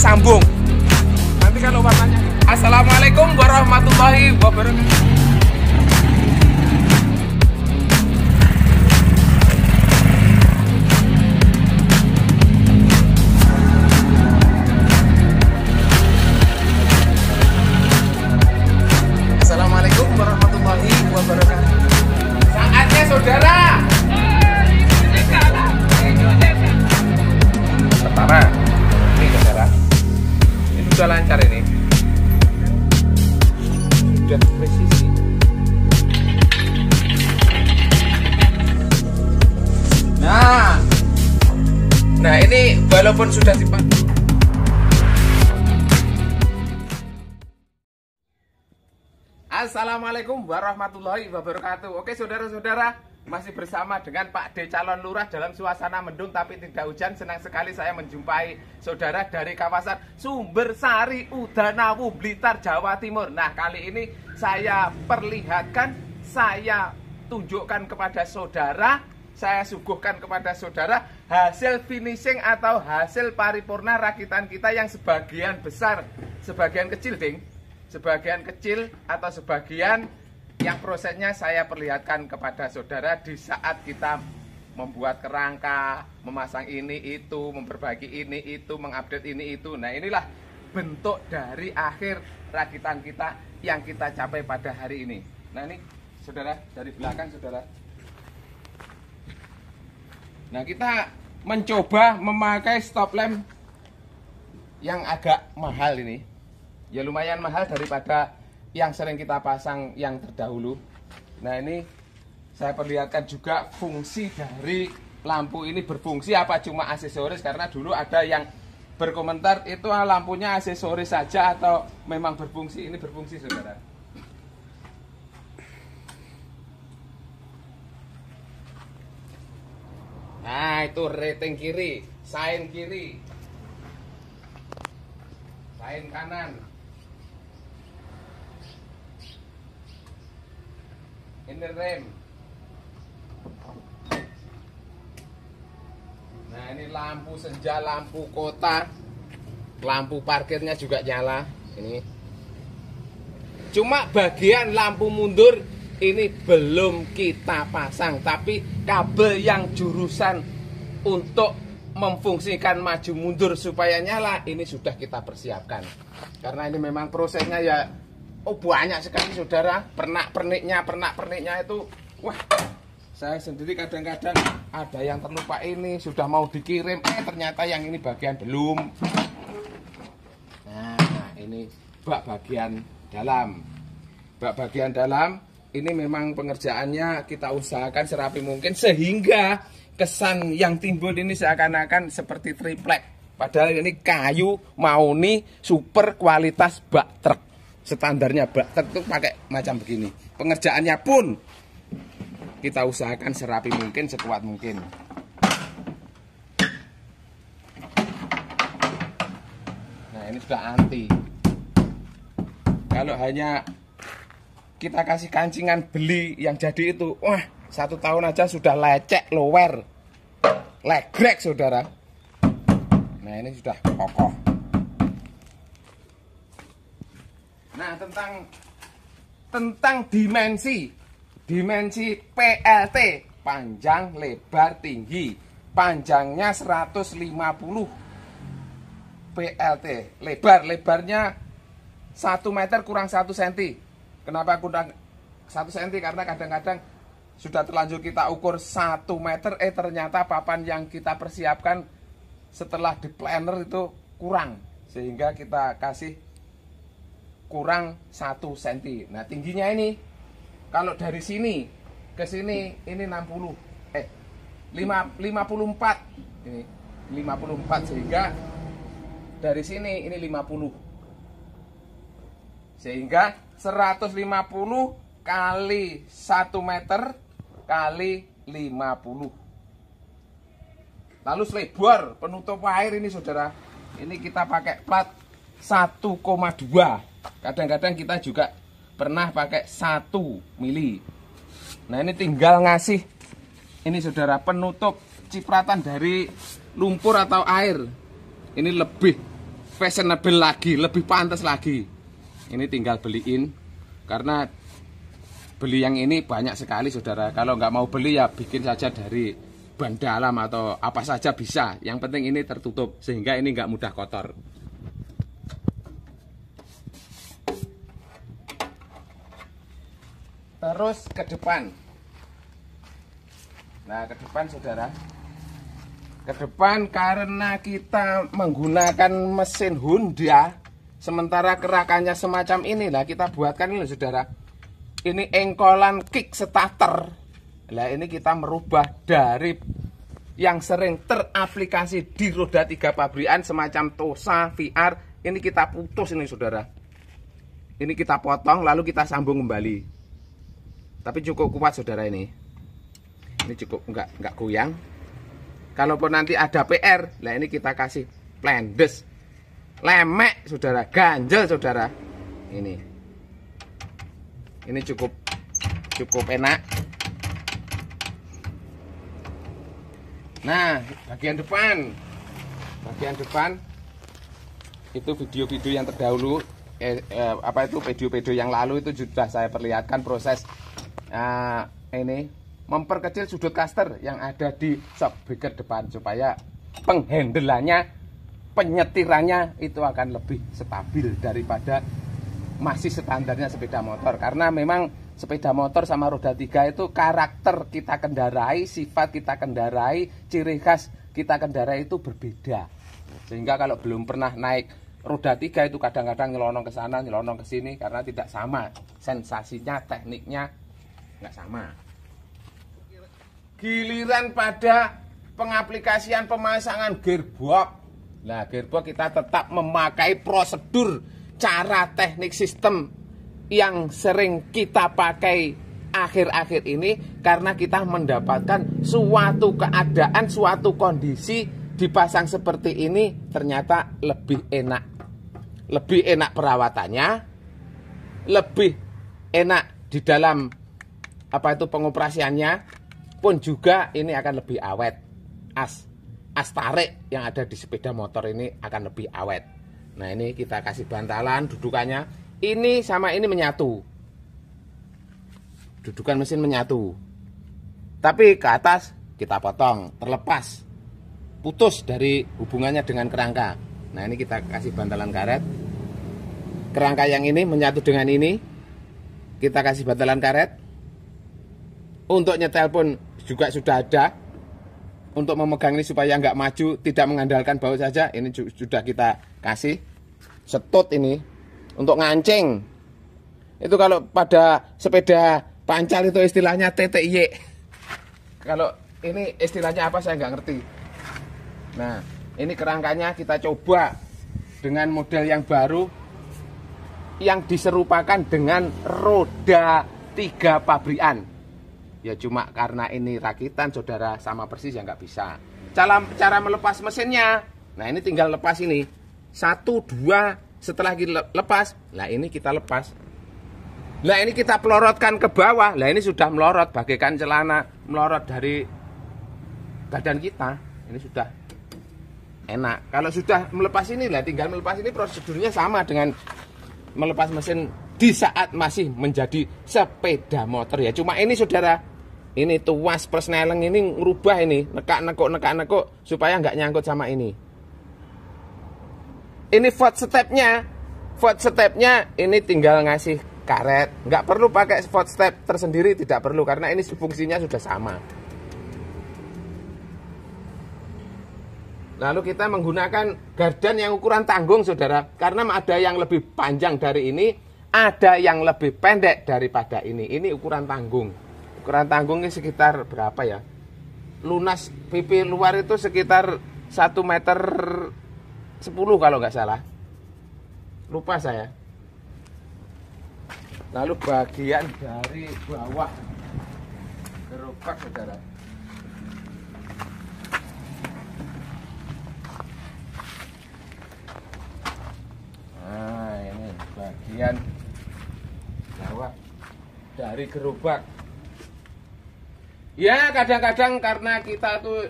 sambung. Nanti kalau warnanya. Assalamualaikum warahmatullahi wabarakatuh. Assalamualaikum warahmatullahi wabarakatuh. Saatnya saudara. Pertama, ini saudara. Ini sudah lancar ini. Sudah presisi. Nah ini walaupun sudah dipakai. Assalamualaikum warahmatullahi wabarakatuh. Oke saudara-saudara, masih bersama dengan Pak D calon lurah dalam suasana mendung tapi tidak hujan. Senang sekali saya menjumpai saudara dari kawasan Sumbersari, Udanawu, Blitar, Jawa Timur. Nah kali ini saya perlihatkan, saya tunjukkan kepada saudara, saya suguhkan kepada saudara hasil finishing atau hasil paripurna rakitan kita yang sebagian besar, sebagian kecil ding, sebagian kecil atau sebagian yang prosesnya saya perlihatkan kepada saudara di saat kita membuat kerangka, memasang ini itu, memperbaiki ini itu, mengupdate ini itu. Nah inilah bentuk dari akhir rakitan kita yang kita capai pada hari ini. Nah ini saudara, dari belakang saudara. Nah kita mencoba memakai stop lamp yang agak mahal ini. Ya lumayan mahal daripada yang sering kita pasang yang terdahulu. Nah ini saya perlihatkan juga fungsi dari lampu ini berfungsi apa cuma aksesoris. Karena dulu ada yang berkomentar itu lampunya aksesoris saja atau memang berfungsi. Ini berfungsi saudara. Nah itu rating kiri, sign kiri, sign kanan. Ini rem. Nah ini lampu senja, lampu kota, lampu parkirnya juga nyala. Ini cuma bagian lampu mundur ini belum kita pasang, tapi kabel yang jurusan untuk memfungsikan maju mundur supaya nyala ini sudah kita persiapkan. Karena ini memang prosesnya ya banyak sekali saudara. Pernak-perniknya itu wah, saya sendiri kadang-kadang ada yang terlupa, ini sudah mau dikirim ternyata yang ini bagian belum. Nah ini bak bagian dalam. Bak bagian dalam ini memang pengerjaannya kita usahakan serapi mungkin sehingga kesan yang timbul ini seakan-akan seperti triplek. Padahal ini kayu mauni super kualitas bak truk. Standarnya bak truk itu pakai macam begini. Pengerjaannya pun kita usahakan serapi mungkin, sekuat mungkin. Nah ini sudah anti. Kalau hanya kita kasih kancingan beli yang jadi itu, wah 1 tahun aja sudah lecek, lower, legrek saudara. Nah ini sudah kokoh. Nah tentang dimensi PLT, panjang, lebar, tinggi. Panjangnya 150 PLT, lebarnya 1 meter kurang 1 cm. Kenapa kurang 1 cm? Karena kadang-kadang sudah terlanjur kita ukur 1 meter, ternyata papan yang kita persiapkan setelah di planner itu kurang, sehingga kita kasih kurang 1 cm. Nah tingginya ini kalau dari sini ke sini ini 54 ini 54, sehingga dari sini ini 50, sehingga 150 kali 1 meter kali 50. Lalu selebar penutup air ini saudara, ini kita pakai plat 1,2. Kadang-kadang kita juga pernah pakai 1 mili. Nah ini tinggal ngasih ini saudara penutup cipratan dari lumpur atau air. Ini lebih fashionable lagi, lebih pantas lagi. Ini tinggal beliin, karena beli yang ini banyak sekali saudara. Kalau nggak mau beli ya bikin saja dari ban dalam atau apa saja bisa. Yang penting ini tertutup sehingga ini nggak mudah kotor. Terus ke depan. Nah, ke depan saudara. Ke depan karena kita menggunakan mesin Honda, sementara gerakannya semacam ini. Nah, kita buatkan ini saudara. Ini engkolan kick starter. Nah, ini kita merubah dari yang sering teraplikasi di roda 3 pabrikan semacam Tosa, VR. Ini kita putus ini saudara. Ini kita potong lalu kita sambung kembali. Tapi cukup kuat saudara ini. Ini cukup enggak goyang. Kalaupun nanti ada PR, nah ini kita kasih plendes. Lemek saudara, ganjel saudara. Ini cukup enak. Nah, bagian depan itu video-video yang terdahulu, video-video yang lalu itu sudah saya perlihatkan proses ini memperkecil sudut caster yang ada di shockbreaker depan supaya penghandelannya, penyetirannya itu akan lebih stabil daripada masih standarnya sepeda motor. Karena memang sepeda motor sama roda 3 itu karakter kita kendarai, sifat kita kendarai, ciri khas kita kendarai itu berbeda. Sehingga kalau belum pernah naik roda 3 itu kadang-kadang nyelonong ke sana, nyelonong ke sini karena tidak sama sensasinya, tekniknya nggak sama. Giliran pada pengaplikasian pemasangan gearbox. Nah, gearbox kita tetap memakai prosedur, cara teknik sistem yang sering kita pakai akhir-akhir ini karena kita mendapatkan suatu keadaan, suatu kondisi dipasang seperti ini ternyata lebih enak. Lebih enak perawatannya, lebih enak di dalam pengoperasiannya, pun juga ini akan lebih awet. As tarik yang ada di sepeda motor ini akan lebih awet. Nah, ini kita kasih bantalan dudukannya. Ini sama ini menyatu. Dudukan mesin menyatu. Tapi ke atas kita potong, terlepas. Putus dari hubungannya dengan kerangka. Nah, ini kita kasih bantalan karet. Kerangka yang ini menyatu dengan ini. Kita kasih bantalan karet. Untuk nyetel pun juga sudah ada. Untuk memegang ini supaya nggak maju, tidak mengandalkan baut saja. Ini sudah kita kasih. Setut ini untuk ngancing. Itu kalau pada sepeda pancal itu istilahnya TTY. Kalau ini istilahnya apa saya nggak ngerti. Nah, ini kerangkanya kita coba dengan model yang baru yang diserupakan dengan roda 3 pabrikan. Ya cuma karena ini rakitan saudara sama persis ya nggak bisa. Cara melepas mesinnya. Nah, ini tinggal lepas ini. 1, 2 setelah kita lepas. Nah, ini kita lepas. Nah, ini kita pelorotkan ke bawah. Nah, ini sudah melorot bagaikan celana melorot dari badan kita. Ini sudah enak. Kalau sudah melepas ini lah, tinggal melepas ini prosedurnya sama dengan melepas mesin di saat masih menjadi sepeda motor ya. Cuma ini saudara, ini tuas persneleng ini ngerubah ini, nekak-nekuk supaya nggak nyangkut sama ini. Ini footstepnya ini tinggal ngasih karet, nggak perlu pakai footstep tersendiri, tidak perlu karena ini fungsinya sudah sama. Lalu kita menggunakan gardan yang ukuran tanggung saudara, karena ada yang lebih panjang dari ini, ada yang lebih pendek daripada ini. Ini ukuran tanggung. Ukuran tanggung ini sekitar berapa ya? Lunas pipi luar itu sekitar 1,10 meter kalau nggak salah. Lupa saya. Lalu bagian dari bawah gerobak saudara. Nah, ini bagian bawah dari gerobak. Ya, kadang-kadang karena kita tuh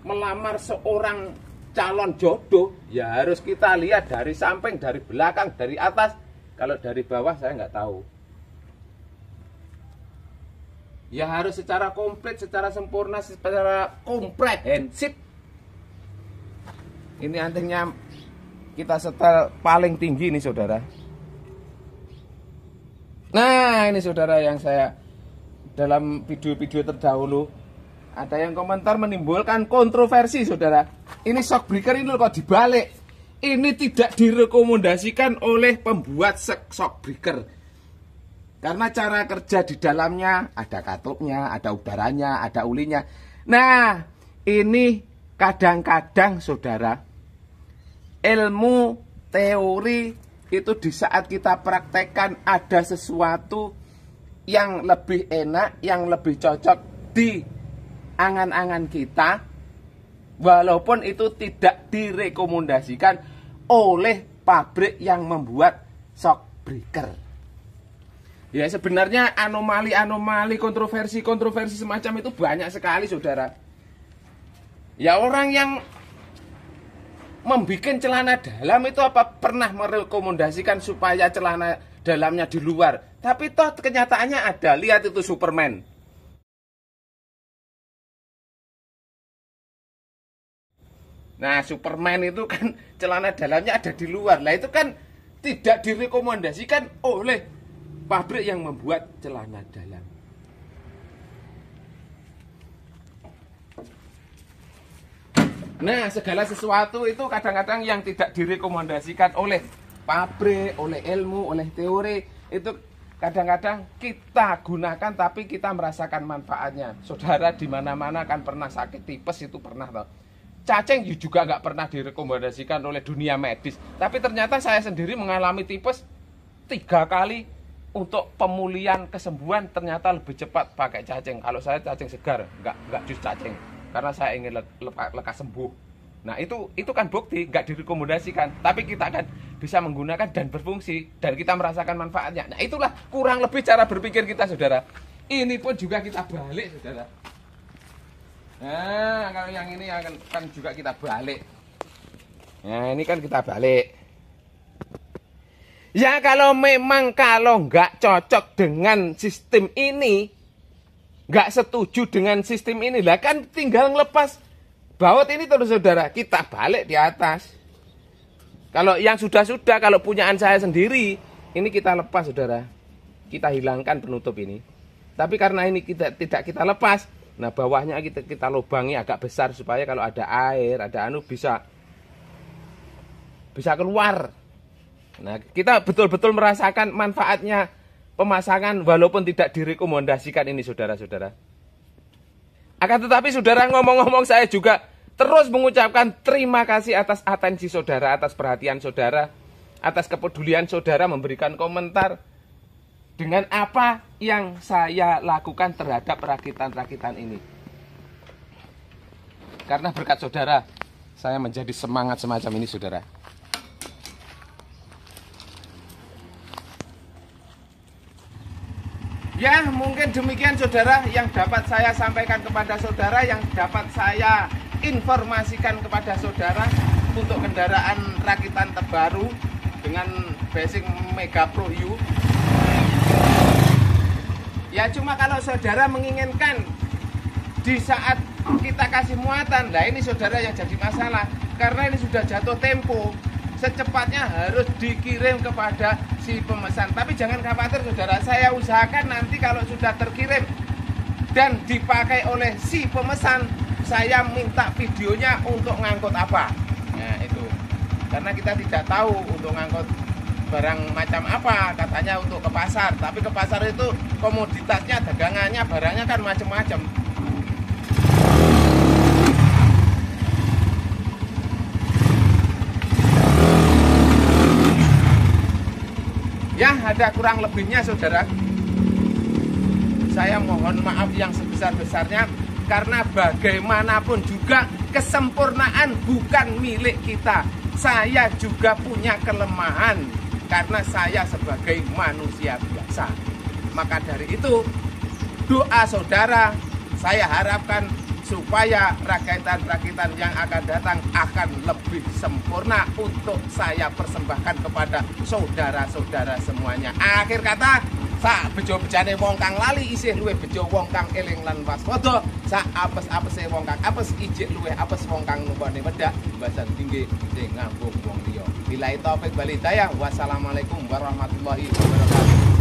melamar seorang calon jodoh, ya harus kita lihat dari samping, dari belakang, dari atas. Kalau dari bawah saya nggak tahu. Ya harus secara komplit, secara sempurna, secara komprehensif. Ini antingnya kita setel paling tinggi nih saudara. Nah ini saudara yang saya dalam video-video terdahulu ada yang komentar menimbulkan kontroversi saudara. Ini shockbreaker ini kok dibalik. Ini tidak direkomendasikan oleh pembuat shockbreaker. Karena cara kerja di dalamnya ada katupnya, ada udaranya, ada ulinya. Nah, ini kadang-kadang saudara, ilmu teori itu di saat kita praktekkan ada sesuatu yang lebih enak, yang lebih cocok di angan-angan kita, walaupun itu tidak direkomendasikan oleh pabrik yang membuat shockbreaker. Ya sebenarnya anomali-anomali, kontroversi-kontroversi semacam itu banyak sekali saudara. Ya orang yang membuat celana dalam itu apa pernah merekomendasikan supaya celana dalamnya di luar. Tapi toh kenyataannya ada, lihat itu Superman. Nah Superman itu kan celana dalamnya ada di luar. Lah itu kan tidak direkomendasikan oleh pabrik yang membuat celana dalam. Nah, segala sesuatu itu kadang-kadang yang tidak direkomendasikan oleh pabrik, oleh ilmu, oleh teori, itu kadang-kadang kita gunakan tapi kita merasakan manfaatnya. Saudara di mana-mana kan pernah sakit tipes, itu pernah toh. Cacing juga nggak pernah direkomendasikan oleh dunia medis. Tapi ternyata saya sendiri mengalami tipes 3 kali. Untuk pemulihan kesembuhan ternyata lebih cepat pakai cacing. Kalau saya cacing segar, nggak jus cacing, karena saya ingin lekas sembuh. Nah itu kan bukti nggak direkomendasikan, tapi kita akan bisa menggunakan dan berfungsi dan kita merasakan manfaatnya. Nah itulah kurang lebih cara berpikir kita saudara. Ini pun juga kita balik saudara. Nah kalau yang ini kan juga kita balik. Nah ini kan kita balik. Ya kalau memang nggak cocok dengan sistem ini, nggak setuju dengan sistem ini, lah kan tinggal ngelepas baut ini terus saudara, kita balik di atas. Kalau yang sudah-sudah, kalau punyaan saya sendiri, ini kita lepas saudara, kita hilangkan penutup ini. Tapi karena ini tidak kita lepas, nah bawahnya kita lubangi agak besar supaya kalau ada air, ada bisa keluar. Nah, kita betul-betul merasakan manfaatnya pemasangan walaupun tidak direkomendasikan ini saudara-saudara. Akan tetapi saudara ngomong-ngomong saya juga terus mengucapkan terima kasih atas atensi saudara, atas perhatian saudara, atas kepedulian saudara memberikan komentar dengan apa yang saya lakukan terhadap rakitan-rakitan ini. Karena berkat saudara, saya menjadi semangat semacam ini saudara. Ya mungkin demikian saudara yang dapat saya sampaikan kepada saudara, yang dapat saya informasikan kepada saudara untuk kendaraan rakitan terbaru dengan basic Mega Pro U. Ya cuma kalau saudara menginginkan di saat kita kasih muatan, nah ini saudara yang jadi masalah, karena ini sudah jatuh tempo, secepatnya harus dikirim kepada si pemesan. Tapi jangan khawatir saudara, saya usahakan nanti kalau sudah terkirim dan dipakai oleh si pemesan, saya minta videonya untuk ngangkut apa. Nah itu, karena kita tidak tahu untuk ngangkut barang macam apa, katanya untuk ke pasar. Tapi ke pasar itu komoditasnya, dagangannya, barangnya kan macam-macam. Ya, ada kurang lebihnya saudara. Saya mohon maaf yang sebesar-besarnya, karena bagaimanapun juga kesempurnaan bukan milik kita. Saya juga punya kelemahan, karena saya sebagai manusia biasa. Maka dari itu, doa saudara saya harapkan supaya rakitan-rakitan yang akan datang akan lebih sempurna untuk saya persembahkan kepada saudara-saudara semuanya. Akhir kata, sak bejo-bejane wong kang lali isih luwih bejo wong kang eling lan waspada. Sak apes-apese wong kang apes ijik luwih apes wong kang numpane wedak basan tinggi sing ngambung wong liya. Billahi taufik wal hidayah. Wassalamualaikum warahmatullahi wabarakatuh.